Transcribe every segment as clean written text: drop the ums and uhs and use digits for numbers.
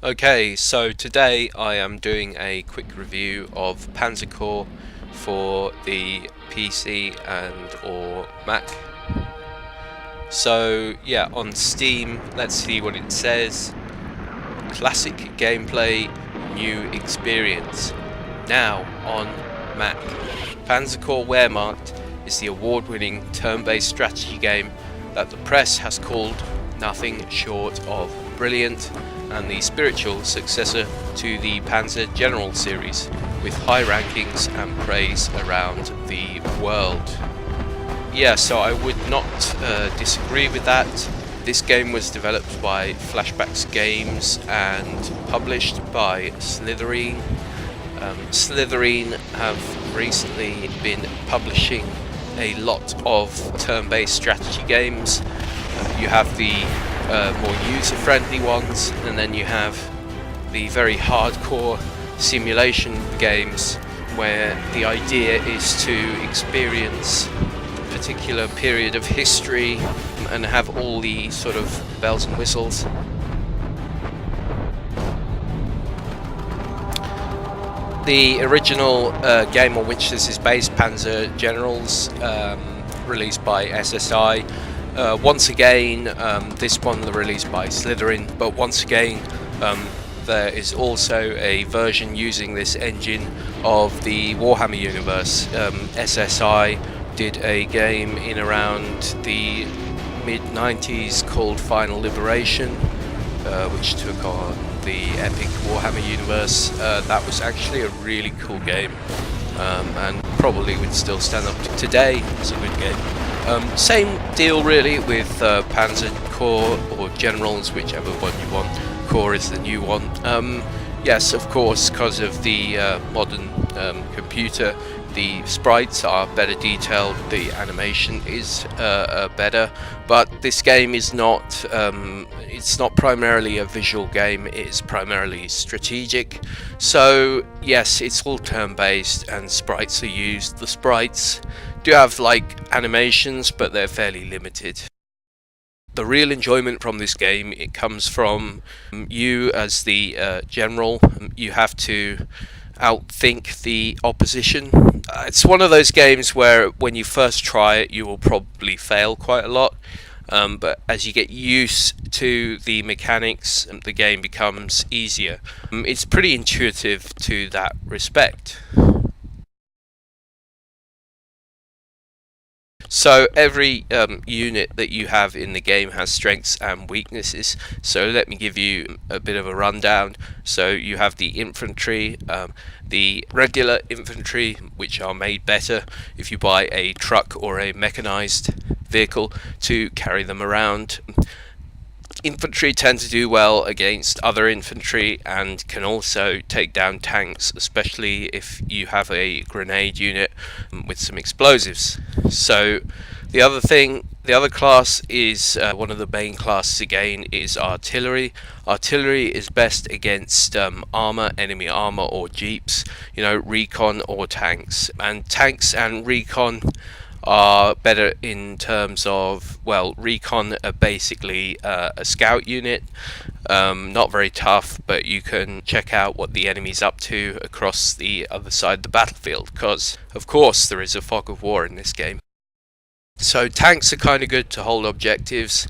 Okay, so today I am doing a quick review of Panzer for the PC and or Mac. So yeah, on Steam, let's see what it says. Classic gameplay, new experience. Now on Mac. Panzer Wehrmacht is the award-winning turn-based strategy game that the press has called nothing short of brilliant, and the spiritual successor to the Panzer General series, with high rankings and praise around the world. Yeah, so I would not disagree with that. This game was developed by Flashbacks Games and published by Slytherin. Slytherin have recently been publishing a lot of turn-based strategy games. You have the more user-friendly ones, and then you have the very hardcore simulation games where the idea is to experience a particular period of history and have all the sort of bells and whistles. The original game on which this is based, Panzer Generals, released by SSI. Once again, this one released by Slytherin, but once again there is also a version using this engine of the Warhammer universe. SSI did a game in around the mid-90s called Final Liberation, which took on the epic Warhammer universe. That was actually a really cool game, and probably would still stand up today. It's a good game. Same deal really with Panzer Corps or Generals, whichever one you want. Corps is the new one. Yes, of course, because of the modern computer, the sprites are better detailed, the animation is better, but this game is not it's not primarily a visual game, it's primarily strategic. So yes, it's all turn-based and sprites are used. The sprites do have like animations, but they're fairly limited. The real enjoyment from this game, it comes from you as the general. You have to outthink the opposition. It's one of those games where when you first try it you will probably fail quite a lot, but as you get used to the mechanics, the game becomes easier. It's pretty intuitive to that respect. So every unit that you have in the game has strengths and weaknesses. So let me give you a bit of a rundown. So you have the infantry, the regular infantry, which are made better if you buy a truck or a mechanized vehicle to carry them around. Infantry tend to do well against other infantry and can also take down tanks, especially if you have a grenade unit with some explosives. So the other class is one of the main classes again is artillery. Artillery is best against armor, enemy armor or jeeps, recon or tanks. And tanks and recon are better in terms of, well, recon are basically a scout unit, not very tough, but you can check out what the enemy's up to across the other side of the battlefield, because of course there is a fog of war in this game. So tanks are kind of good to hold objectives,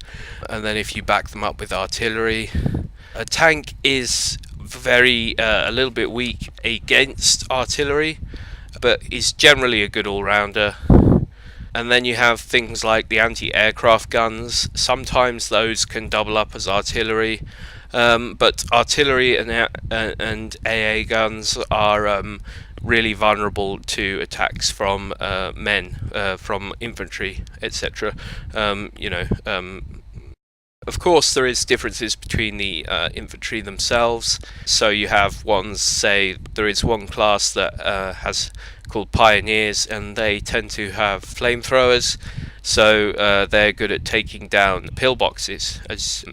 and then if you back them up with artillery, a tank is very a little bit weak against artillery, but is generally a good all-rounder. And then you have things like the anti-aircraft guns. Sometimes those can double up as artillery, but artillery and AA guns are really vulnerable to attacks from men, from infantry, etc. Of course, there is differences between the infantry themselves. So you have ones, say, there is one class that has called Pioneers, and they tend to have flamethrowers. So they're good at taking down pillboxes. As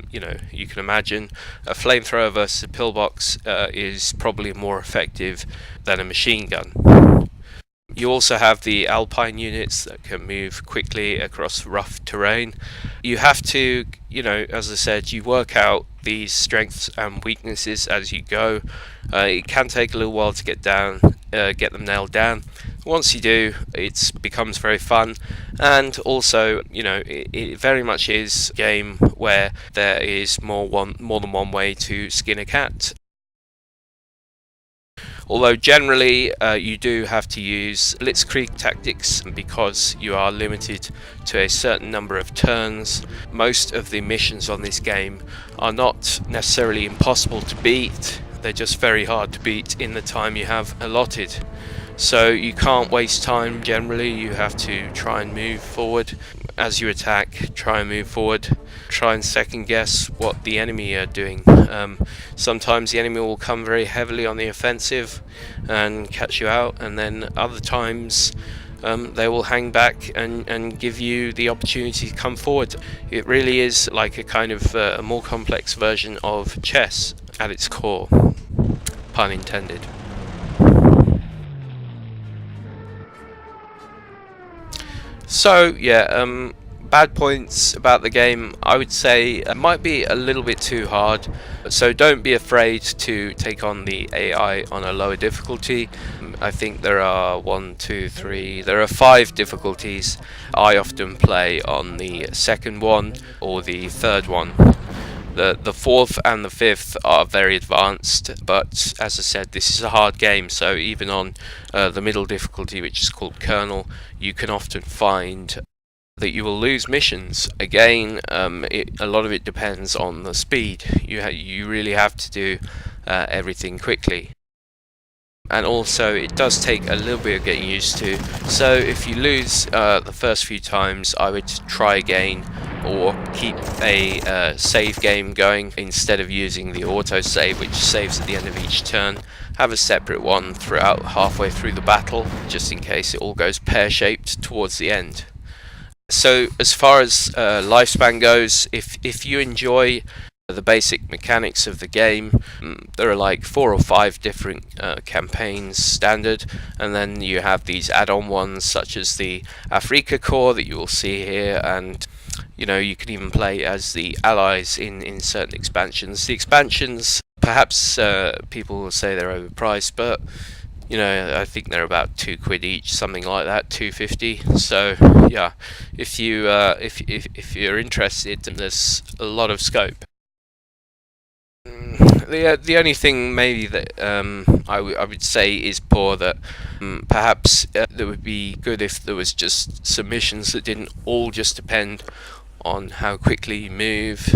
you can imagine, a flamethrower versus a pillbox is probably more effective than a machine gun. You also have the Alpine units that can move quickly across rough terrain. You have to, as I said, you work out these strengths and weaknesses as you go. It can take a little while to get them nailed down. Once you do, it becomes very fun, and also, it very much is a game where there is more than one way to skin a cat. Although generally you do have to use blitzkrieg tactics because you are limited to a certain number of turns. Most of the missions on this game are not necessarily impossible to beat, they're just very hard to beat in the time you have allotted. So you can't waste time generally, you have to try and move forward. As you attack, try and move forward, try and second guess what the enemy are doing. Sometimes the enemy will come very heavily on the offensive and catch you out, and then other times they will hang back and give you the opportunity to come forward. It really is like a kind of a more complex version of chess at its core, pun intended. So yeah, bad points about the game, I would say it might be a little bit too hard, so don't be afraid to take on the AI on a lower difficulty. I think there are 5 difficulties. I often play on the second one or the third one. The fourth and the fifth are very advanced, but as I said, this is a hard game, so even on the middle difficulty, which is called Kernel, you can often find that you will lose missions. Again, a lot of it depends on the speed. You really have to do everything quickly. And also it does take a little bit of getting used to, so if you lose the first few times, I would try again or keep a save game going instead of using the auto save, which saves at the end of each turn. Have a separate one throughout halfway through the battle, just in case it all goes pear-shaped towards the end. So as far as lifespan goes, if you enjoy the basic mechanics of the game, there are like 4 or 5 different campaigns standard, and then you have these add-on ones such as the Afrika Corps that you will see here, and you can even play as the allies in certain expansions. The expansions, perhaps people will say they're overpriced, but I think they're about £2 each, something like that, £2.50. So yeah, if you're interested, there's a lot of scope. The only thing maybe that I would say is poor, that perhaps it would be good if there was just some missions that didn't all just depend on how quickly you move.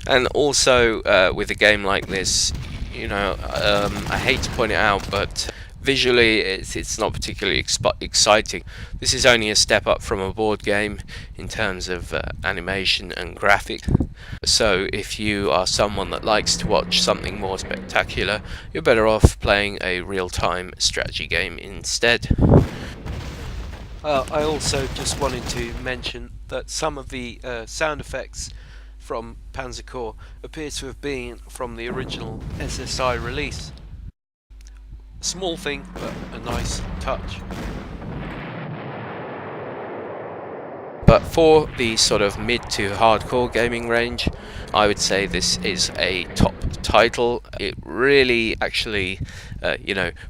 And also with a game like this, I hate to point it out, but visually it's not particularly exciting. This is only a step up from a board game in terms of animation and graphics. So if you are someone that likes to watch something more spectacular, you're better off playing a real-time strategy game instead. I also just wanted to mention that some of the sound effects from Panzer Corps appear to have been from the original SSI release. A small thing, but a nice touch. But for the sort of mid to hardcore gaming range, I would say this is a top title. It really actually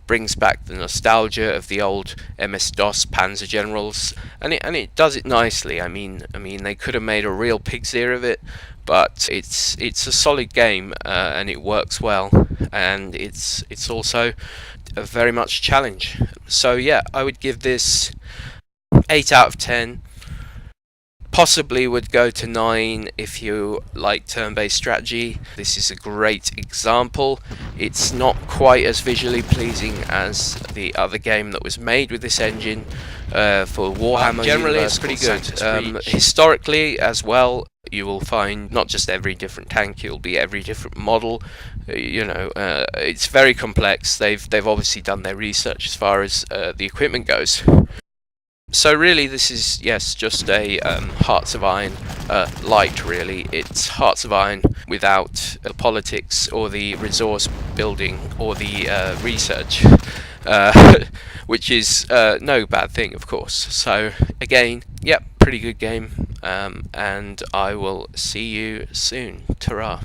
brings back the nostalgia of the old MS-DOS Panzer generals, and it does it nicely. I mean they could have made a real pig's ear of it, but it's a solid game, and it works well, and it's also a very much challenge. So yeah, I would give this 8 out of 10. Possibly would go to 9 if you like turn-based strategy. This is a great example. It's not quite as visually pleasing as the other game that was made with this engine for Warhammer. Generally it's pretty good. Historically as well, you will find not just every different tank, it'll be every different model. It's very complex. They've obviously done their research as far as the equipment goes. So really this is, yes, just a Hearts of Iron light, really. It's Hearts of Iron without the politics or the resource building or the research, which is no bad thing, of course. So again, yep, pretty good game. and I will see you soon. Ta-ra.